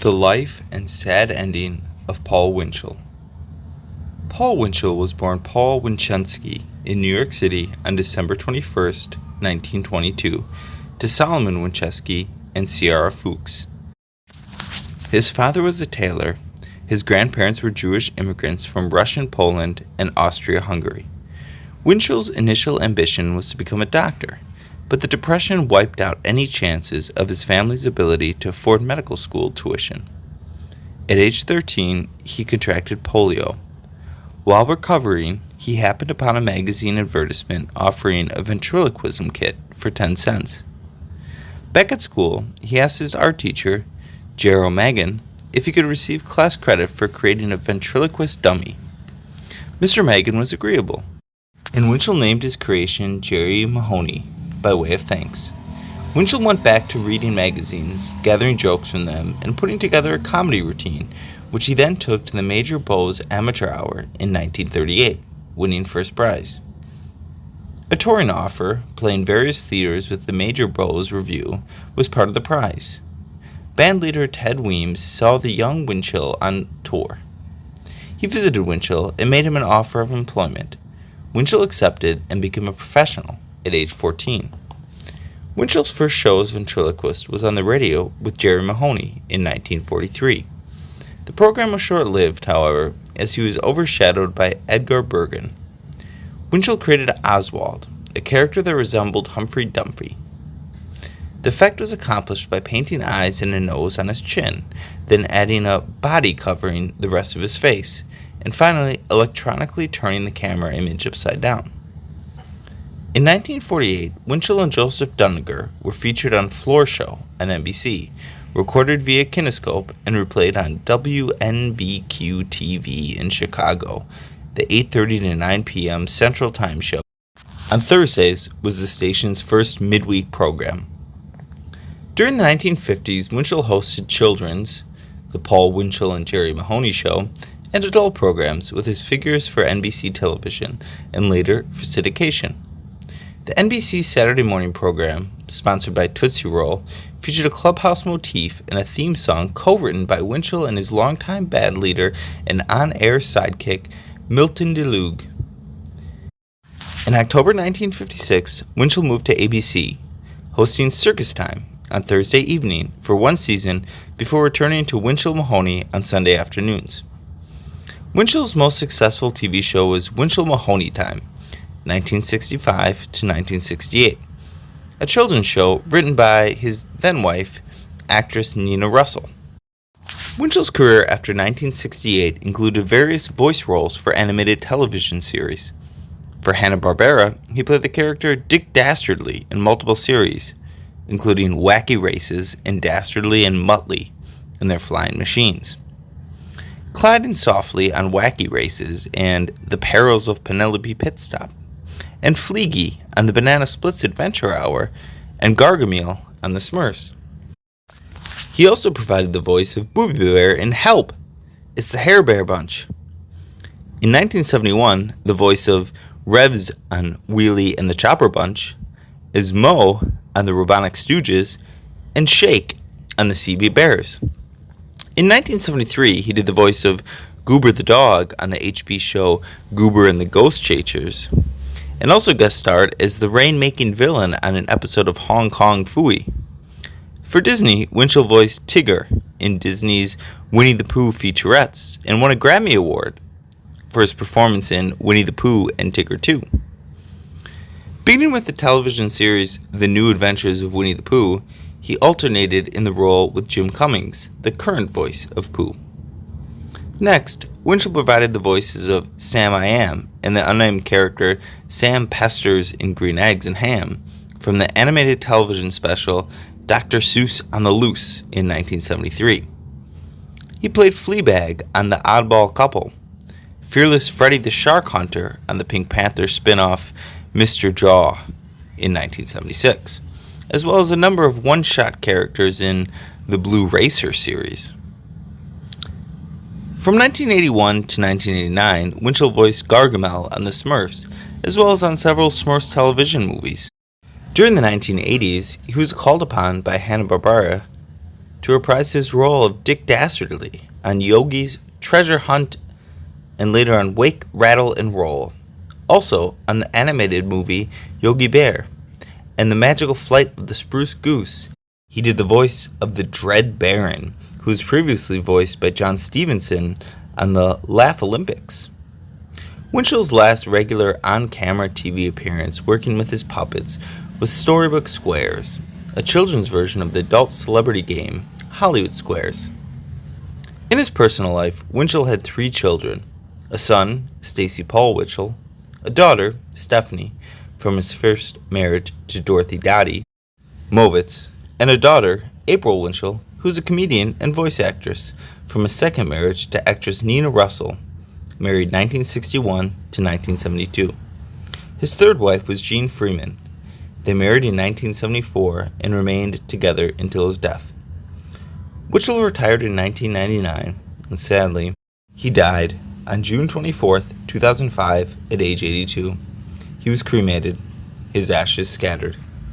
The life and sad ending of Paul Winchell. Paul Winchell was born Paul Winchensky in New York City on December 21st, 1922, to Solomon Winchensky and Ciara Fuchs. His father was a tailor. His grandparents were Jewish immigrants from Russian Poland and Austria-Hungary. Winchell's initial ambition was to become a doctor, but the Depression wiped out any chances of his family's ability to afford medical school tuition. At age 13, he contracted polio. While recovering, he happened upon a magazine advertisement offering a ventriloquism kit for 10 cents. Back at school, he asked his art teacher, Jero Magan, if he could receive class credit for creating a ventriloquist dummy. Mr. Magan was agreeable, and Winchell named his creation Jerry Mahoney by way of thanks. Winchell went back to reading magazines, gathering jokes from them, and putting together a comedy routine, which he then took to the Major Bowes Amateur Hour in 1938, winning first prize. A touring offer, playing various theaters with the Major Bowes Revue, was part of the prize. Bandleader Ted Weems saw the young Winchell on tour. He visited Winchell and made him an offer of employment. Winchell accepted and became a professional at age 14. Winchell's first show as ventriloquist was on the radio with Jerry Mahoney in 1943. The program was short-lived, however, as he was overshadowed by Edgar Bergen. Winchell created Oswald, a character that resembled Humphrey Dumpy. The effect was accomplished by painting eyes and a nose on his chin, then adding a body covering the rest of his face, and finally electronically turning the camera image upside down. In 1948, Winchell and Joseph Duniger were featured on Floor Show on NBC, recorded via kinescope and replayed on WNBQ-TV in Chicago, the 8:30 to 9 p.m. Central Time show. On Thursdays was the station's first midweek program. During the 1950s, Winchell hosted children's, The Paul Winchell and Jerry Mahoney Show, and adult programs with his figures for NBC television and later for syndication. The NBC Saturday morning program, sponsored by Tootsie Roll, featured a clubhouse motif and a theme song co-written by Winchell and his longtime band leader and on-air sidekick, Milton DeLuge. In October 1956, Winchell moved to ABC, hosting Circus Time on Thursday evening for one season before returning to Winchell Mahoney on Sunday afternoons. Winchell's most successful TV show was Winchell Mahoney Time, 1965 to 1968, a children's show written by his then-wife, actress Nina Russell. Winchell's career after 1968 included various voice roles for animated television series. For Hanna-Barbera, he played the character Dick Dastardly in multiple series, including Wacky Races and Dastardly and Muttley and Their Flying Machines. Gliding Softly on Wacky Races and The Perils of Penelope Pitstop, and Fleagy on the Banana Splits Adventure Hour, and Gargamel on the SMURES. He also provided the voice of Booby Bear in Help! It's the Hair Bear Bunch. In 1971, the voice of Revs on Wheelie and the Chopper Bunch, is Moe on the Robotnik Stooges, and Shake on the CB Bears. In 1973, he did the voice of Goober the Dog on the HB show Goober and the Ghost Chasers, and also guest starred as the rain-making villain on an episode of Hong Kong Phooey. For Disney, Winchell voiced Tigger in Disney's Winnie the Pooh featurettes and won a Grammy Award for his performance in Winnie the Pooh and Tigger 2. Beginning with the television series The New Adventures of Winnie the Pooh, he alternated in the role with Jim Cummings, the current voice of Pooh. Next, Winchell provided the voices of Sam I Am and the unnamed character Sam Pesters in Green Eggs and Ham from the animated television special Dr. Seuss on the Loose in 1973. He played Fleabag on The Oddball Couple, Fearless Freddy the Shark Hunter on the Pink Panther spin-off Mr. Jaw in 1976, as well as a number of one-shot characters in the Blue Racer series. From 1981 to 1989, Winchell voiced Gargamel on the Smurfs, as well as on several Smurfs television movies. During the 1980s, he was called upon by Hanna-Barbera to reprise his role of Dick Dastardly on Yogi's Treasure Hunt and later on Wake, Rattle, and Roll. Also on the animated movie Yogi Bear and The Magical Flight of the Spruce Goose, he did the voice of the Dread Baron, who was previously voiced by John Stevenson on the Laugh Olympics. Winchell's last regular on-camera TV appearance working with his puppets was Storybook Squares, a children's version of the adult celebrity game Hollywood Squares. In his personal life, Winchell had 3 children, a son, Stacy Paul Winchell, a daughter, Stephanie, from his first marriage to Dorothy Dottie Movitz, and a daughter, April Winchell, who is a comedian and voice actress, from a second marriage to actress Nina Russell, married 1961 to 1972. His third wife was Jean Freeman. They married in 1974 and remained together until his death. Winchell retired in 1999, and sadly, he died on June 24, 2005, at age 82. He was cremated, his ashes scattered.